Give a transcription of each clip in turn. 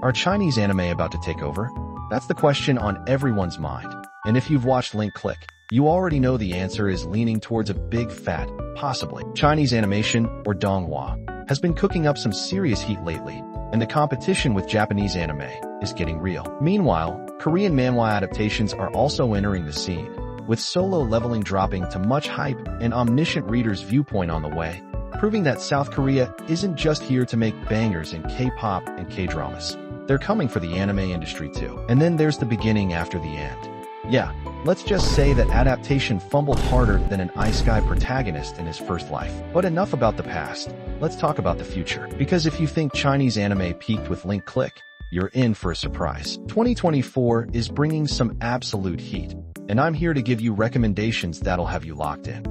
Are Chinese anime about to take over? That's the question on everyone's mind. And if you've watched Link Click, you already know the answer is leaning towards a big fat, possibly. Chinese animation, or donghua, has been cooking up some serious heat lately, and the competition with Japanese anime is getting real. Meanwhile, Korean manhwa adaptations are also entering the scene, with Solo Leveling dropping to much hype and omniscient readers' viewpoint on the way, proving that South Korea isn't just here to make bangers in K-pop and K-dramas. They're coming for the anime industry too. And then there's the beginning after the end. Yeah, let's just say that adaptation fumbled harder than an ice guy protagonist in his first life. But enough about the past, let's talk about the future. Because if you think Chinese anime peaked with Link Click, you're in for a surprise. 2024 is bringing some absolute heat, and I'm here to give you recommendations that'll have you locked in.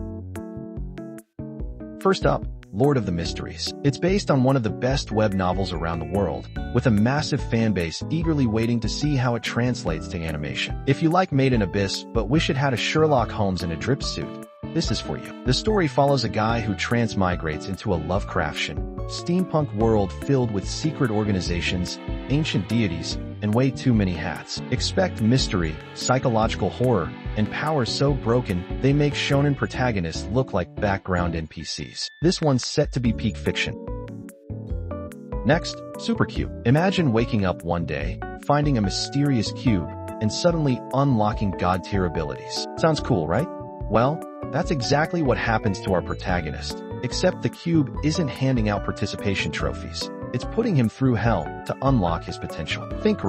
First up, Lord of the Mysteries. It's based on one of the best web novels around the world, with a massive fanbase eagerly waiting to see how it translates to animation. If you like Made in Abyss but wish it had a Sherlock Holmes in a drip suit, this is for you. The story follows a guy who transmigrates into a Lovecraftian, steampunk world filled with secret organizations, ancient deities, and way too many hats. Expect mystery, psychological horror, and powers so broken they make shonen protagonists look like background NPCs. This one's set to be peak fiction. Next, Super Cube. Imagine waking up one day, finding a mysterious cube, and suddenly unlocking god-tier abilities. Sounds cool, right? Well, that's exactly what happens to our protagonist, except the cube isn't handing out participation trophies. It's putting him through hell to unlock his potential. Think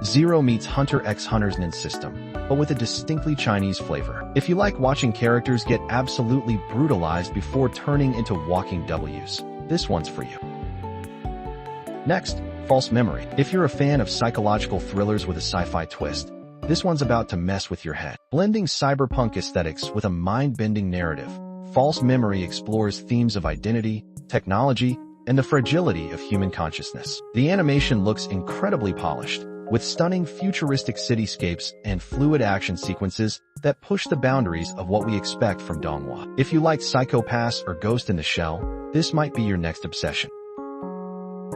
Zero meets Hunter x Hunter's Nin system, but with a distinctly Chinese flavor. If you like watching characters get absolutely brutalized before turning into walking W's, this one's for you. Next, False Memory. If you're a fan of psychological thrillers with a sci-fi twist, this one's about to mess with your head. Blending cyberpunk aesthetics with a mind-bending narrative, False Memory explores themes of identity, technology, and the fragility of human consciousness. The animation looks incredibly polished, with stunning futuristic cityscapes and fluid action sequences that push the boundaries of what we expect from donghua. If you like Psycho-Pass or Ghost in the Shell, this might be your next obsession.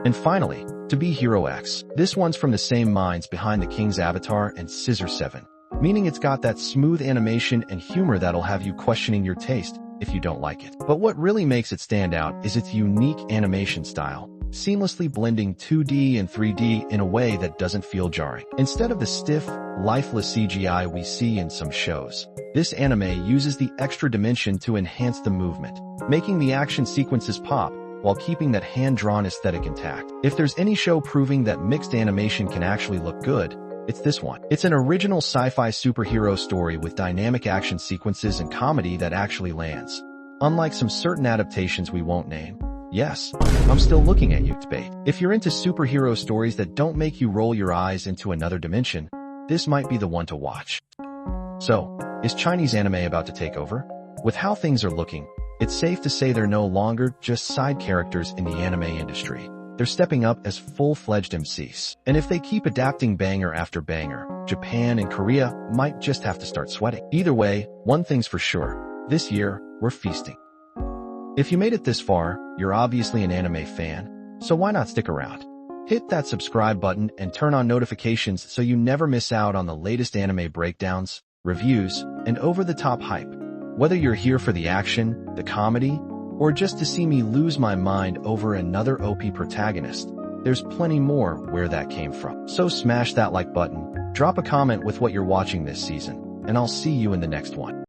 And finally, To Be Hero X. This one's from the same minds behind The King's Avatar and Scissor 7, meaning it's got that smooth animation and humor that'll have you questioning your taste if you don't like it. But what really makes it stand out is its unique animation style, seamlessly blending 2D and 3D in a way that doesn't feel jarring. Instead of the stiff, lifeless CGI we see in some shows, this anime uses the extra dimension to enhance the movement, making the action sequences pop while keeping that hand-drawn aesthetic intact. If there's any show proving that mixed animation can actually look good, it's this one. It's an original sci-fi superhero story with dynamic action sequences and comedy that actually lands. Unlike some certain adaptations we won't name. Yes, I'm still looking at you, debate. If you're into superhero stories that don't make you roll your eyes into another dimension, this might be the one to watch. So, is Chinese anime about to take over? With how things are looking, it's safe to say they're no longer just side characters in the anime industry. They're stepping up as full-fledged MCs. And if they keep adapting banger after banger, Japan and Korea might just have to start sweating. Either way, one thing's for sure, this year, we're feasting. If you made it this far, you're obviously an anime fan, so why not stick around? Hit that subscribe button and turn on notifications so you never miss out on the latest anime breakdowns, reviews, and over-the-top hype. Whether you're here for the action, the comedy, or just to see me lose my mind over another OP protagonist, there's plenty more where that came from. So smash that like button, drop a comment with what you're watching this season, and I'll see you in the next one.